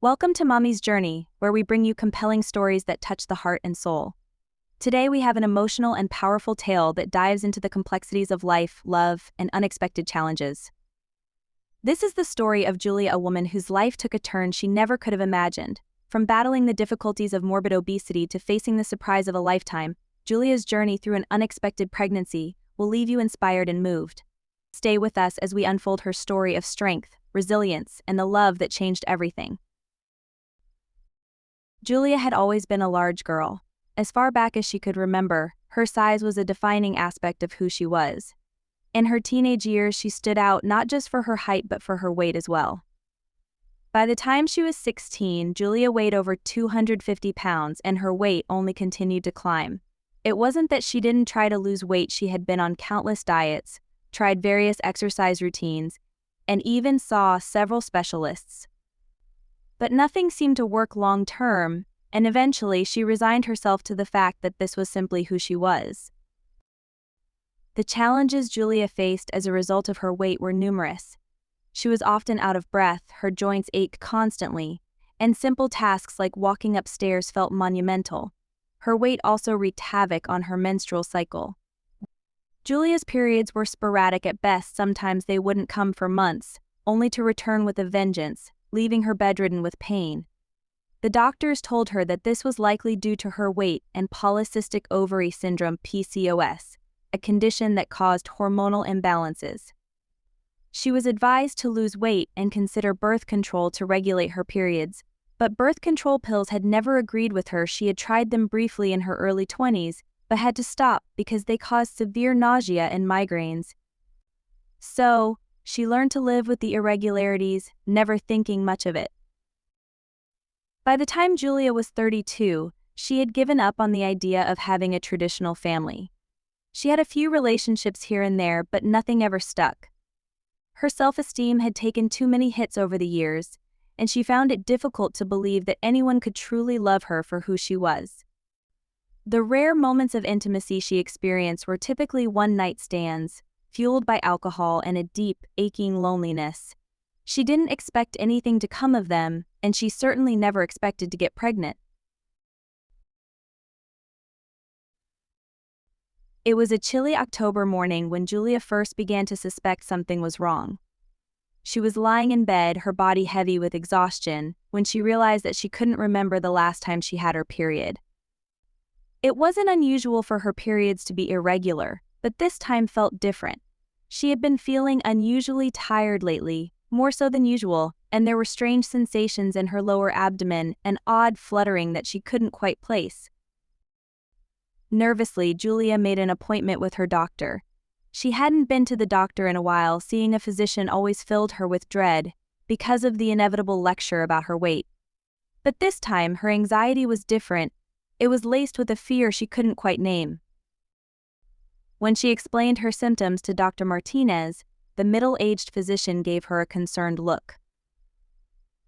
Welcome to Mommy's Journey, where we bring you compelling stories that touch the heart and soul. Today we have an emotional and powerful tale that dives into the complexities of life, love, and unexpected challenges. This is the story of Julia, a woman whose life took a turn she never could have imagined. From battling the difficulties of morbid obesity to facing the surprise of a lifetime, Julia's journey through an unexpected pregnancy will leave you inspired and moved. Stay with us as we unfold her story of strength, resilience, and the love that changed everything. Julia had always been a large girl. As far back as she could remember, her size was a defining aspect of who she was. In her teenage years, she stood out not just for her height but for her weight as well. By the time she was 16, Julia weighed over 250 pounds and her weight only continued to climb. It wasn't that she didn't try to lose weight. She had been on countless diets, tried various exercise routines, and even saw several specialists. But nothing seemed to work long-term, and eventually she resigned herself to the fact that this was simply who she was. The challenges Julia faced as a result of her weight were numerous. She was often out of breath, her joints ached constantly, and simple tasks like walking upstairs felt monumental. Her weight also wreaked havoc on her menstrual cycle. Julia's periods were sporadic at best. Sometimes they wouldn't come for months, only to return with a vengeance, leaving her bedridden with pain. The doctors told her that this was likely due to her weight and polycystic ovary syndrome (PCOS), a condition that caused hormonal imbalances. She was advised to lose weight and consider birth control to regulate her periods, but birth control pills had never agreed with her. She had tried them briefly in her early 20s, but had to stop because they caused severe nausea and migraines. So, she learned to live with the irregularities, never thinking much of it. By the time Julia was 32, she had given up on the idea of having a traditional family. She had a few relationships here and there, but nothing ever stuck. Her self-esteem had taken too many hits over the years, and she found it difficult to believe that anyone could truly love her for who she was. The rare moments of intimacy she experienced were typically one-night stands, fueled by alcohol and a deep, aching loneliness. She didn't expect anything to come of them, and she certainly never expected to get pregnant. It was a chilly October morning when Julia first began to suspect something was wrong. She was lying in bed, her body heavy with exhaustion, when she realized that she couldn't remember the last time she had her period. It wasn't unusual for her periods to be irregular, but this time felt different. She had been feeling unusually tired lately, more so than usual, and there were strange sensations in her lower abdomen, an odd fluttering that she couldn't quite place. Nervously, Julia made an appointment with her doctor. She hadn't been to the doctor in a while. Seeing a physician always filled her with dread, because of the inevitable lecture about her weight. But this time, her anxiety was different. It was laced with a fear she couldn't quite name. When she explained her symptoms to Dr. Martinez, the middle-aged physician gave her a concerned look.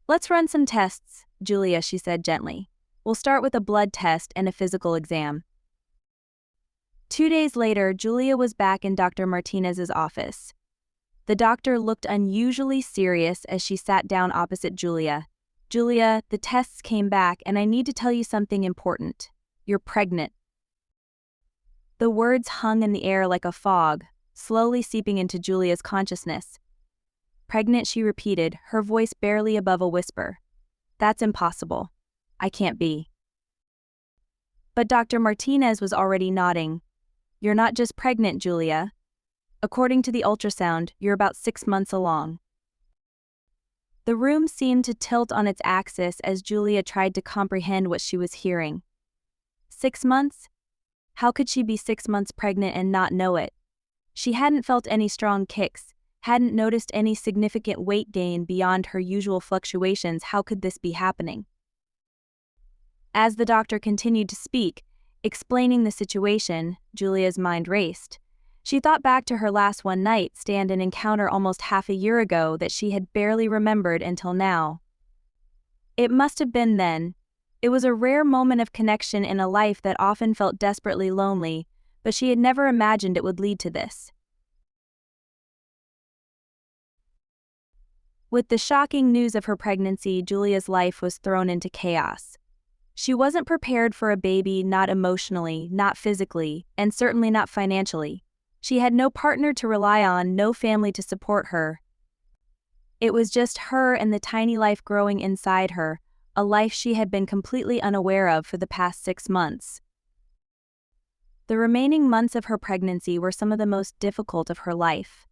"Let's run some tests, Julia," she said gently. "We'll start with a blood test and a physical exam." 2 days later, Julia was back in Dr. Martinez's office. The doctor looked unusually serious as she sat down opposite Julia. "Julia, the tests came back and I need to tell you something important. You're pregnant." The words hung in the air like a fog, slowly seeping into Julia's consciousness. "Pregnant," she repeated, her voice barely above a whisper. "That's impossible. I can't be." But Dr. Martinez was already nodding. "You're not just pregnant, Julia. According to the ultrasound, you're about 6 months along." The room seemed to tilt on its axis as Julia tried to comprehend what she was hearing. 6 months? How could she be 6 months pregnant and not know it? She hadn't felt any strong kicks, hadn't noticed any significant weight gain beyond her usual fluctuations. How could this be happening? As the doctor continued to speak, explaining the situation, Julia's mind raced. She thought back to her last one-night stand, an encounter almost half a year ago that she had barely remembered until now. It must have been then. It was a rare moment of connection in a life that often felt desperately lonely, but she had never imagined it would lead to this. With the shocking news of her pregnancy, Julia's life was thrown into chaos. She wasn't prepared for a baby, not emotionally, not physically, and certainly not financially. She had no partner to rely on, no family to support her. It was just her and the tiny life growing inside her, a life she had been completely unaware of for the past 6 months. The remaining months of her pregnancy were some of the most difficult of her life.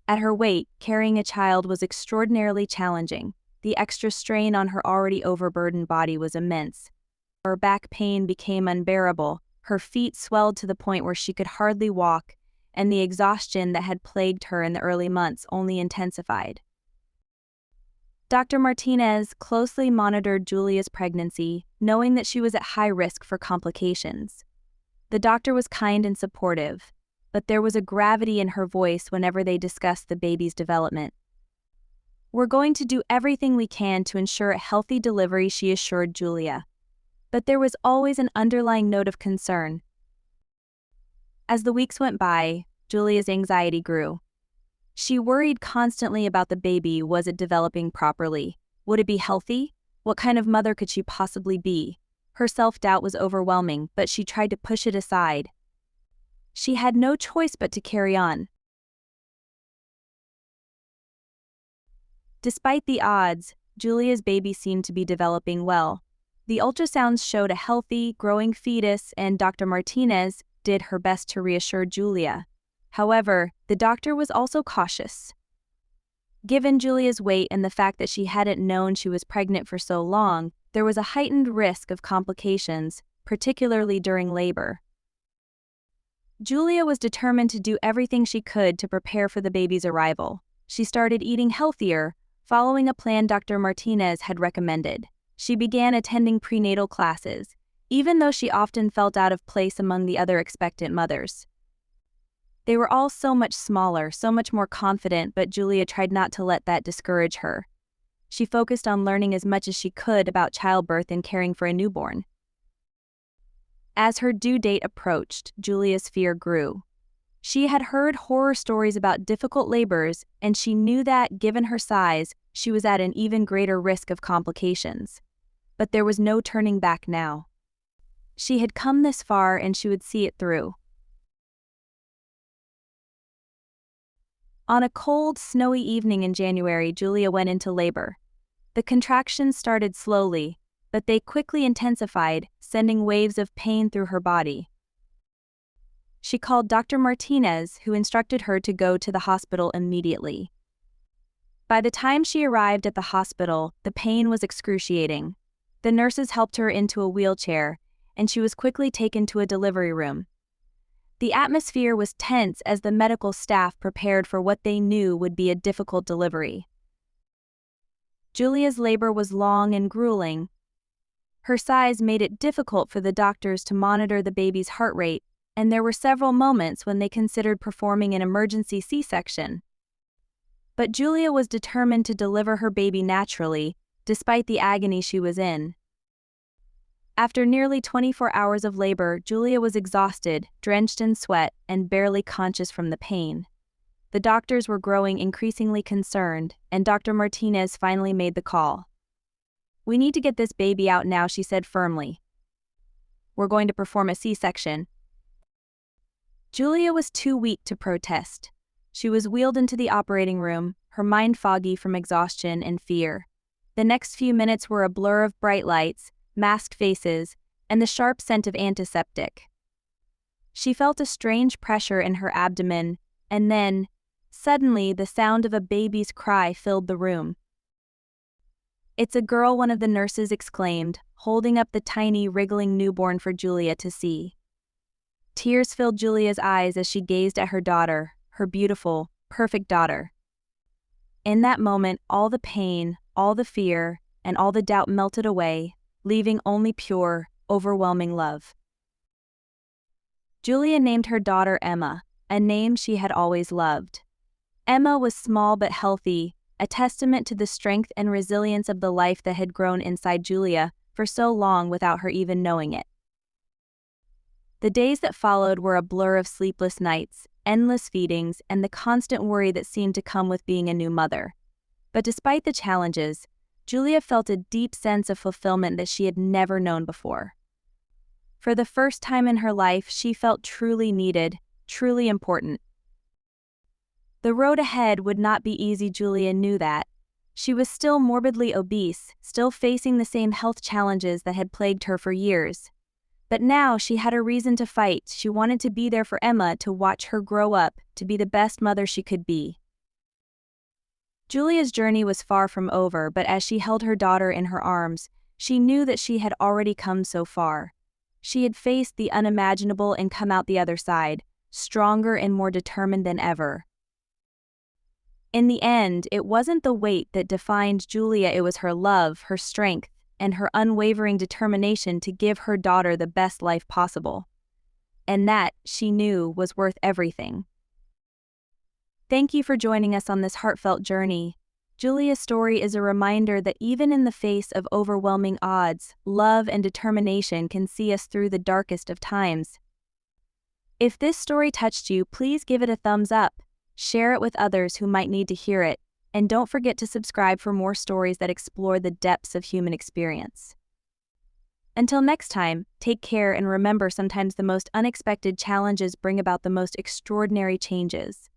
At her weight, carrying a child was extraordinarily challenging. The extra strain on her already overburdened body was immense. Her back pain became unbearable, her feet swelled to the point where she could hardly walk, and the exhaustion that had plagued her in the early months only intensified. Dr. Martinez closely monitored Julia's pregnancy, knowing that she was at high risk for complications. The doctor was kind and supportive, but there was a gravity in her voice whenever they discussed the baby's development. "We're going to do everything we can to ensure a healthy delivery," she assured Julia. But there was always an underlying note of concern. As the weeks went by, Julia's anxiety grew. She worried constantly about the baby. Was it developing properly? Would it be healthy? What kind of mother could she possibly be? Her self-doubt was overwhelming, but she tried to push it aside. She had no choice but to carry on. Despite the odds, Julia's baby seemed to be developing well. The ultrasounds showed a healthy, growing fetus, and Dr. Martinez did her best to reassure Julia. However, the doctor was also cautious. Given Julia's weight and the fact that she hadn't known she was pregnant for so long, there was a heightened risk of complications, particularly during labor. Julia was determined to do everything she could to prepare for the baby's arrival. She started eating healthier, following a plan Dr. Martinez had recommended. She began attending prenatal classes, even though she often felt out of place among the other expectant mothers. They were all so much smaller, so much more confident, but Julia tried not to let that discourage her. She focused on learning as much as she could about childbirth and caring for a newborn. As her due date approached, Julia's fear grew. She had heard horror stories about difficult labors, and she knew that, given her size, she was at an even greater risk of complications. But there was no turning back now. She had come this far and she would see it through. On a cold, snowy evening in January, Julia went into labor. The contractions started slowly, but they quickly intensified, sending waves of pain through her body. She called Dr. Martinez, who instructed her to go to the hospital immediately. By the time she arrived at the hospital, the pain was excruciating. The nurses helped her into a wheelchair, and she was quickly taken to a delivery room. The atmosphere was tense as the medical staff prepared for what they knew would be a difficult delivery. Julia's labor was long and grueling. Her size made it difficult for the doctors to monitor the baby's heart rate, and there were several moments when they considered performing an emergency C-section. But Julia was determined to deliver her baby naturally, despite the agony she was in. After nearly 24 hours of labor, Julia was exhausted, drenched in sweat, and barely conscious from the pain. The doctors were growing increasingly concerned, and Dr. Martinez finally made the call. "We need to get this baby out now," she said firmly. "We're going to perform a C-section." Julia was too weak to protest. She was wheeled into the operating room, her mind foggy from exhaustion and fear. The next few minutes were a blur of bright lights, masked faces, and the sharp scent of antiseptic. She felt a strange pressure in her abdomen, and then, suddenly, the sound of a baby's cry filled the room. "It's a girl," one of the nurses exclaimed, holding up the tiny, wriggling newborn for Julia to see. Tears filled Julia's eyes as she gazed at her daughter, her beautiful, perfect daughter. In that moment, all the pain, all the fear, and all the doubt melted away, leaving only pure, overwhelming love. Julia named her daughter Emma, a name she had always loved. Emma was small but healthy, a testament to the strength and resilience of the life that had grown inside Julia for so long without her even knowing it. The days that followed were a blur of sleepless nights, endless feedings, and the constant worry that seemed to come with being a new mother. But despite the challenges, Julia felt a deep sense of fulfillment that she had never known before. For the first time in her life, she felt truly needed, truly important. The road ahead would not be easy, Julia knew that. She was still morbidly obese, still facing the same health challenges that had plagued her for years. But now she had a reason to fight. She wanted to be there for Emma, to watch her grow up, to be the best mother she could be. Julia's journey was far from over, but as she held her daughter in her arms, she knew that she had already come so far. She had faced the unimaginable and come out the other side, stronger and more determined than ever. In the end, it wasn't the weight that defined Julia, it was her love, her strength, and her unwavering determination to give her daughter the best life possible. And that, she knew, was worth everything. Thank you for joining us on this heartfelt journey. Julia's story is a reminder that even in the face of overwhelming odds, love and determination can see us through the darkest of times. If this story touched you, please give it a thumbs up, share it with others who might need to hear it, and don't forget to subscribe for more stories that explore the depths of human experience. Until next time, take care and remember, sometimes the most unexpected challenges bring about the most extraordinary changes.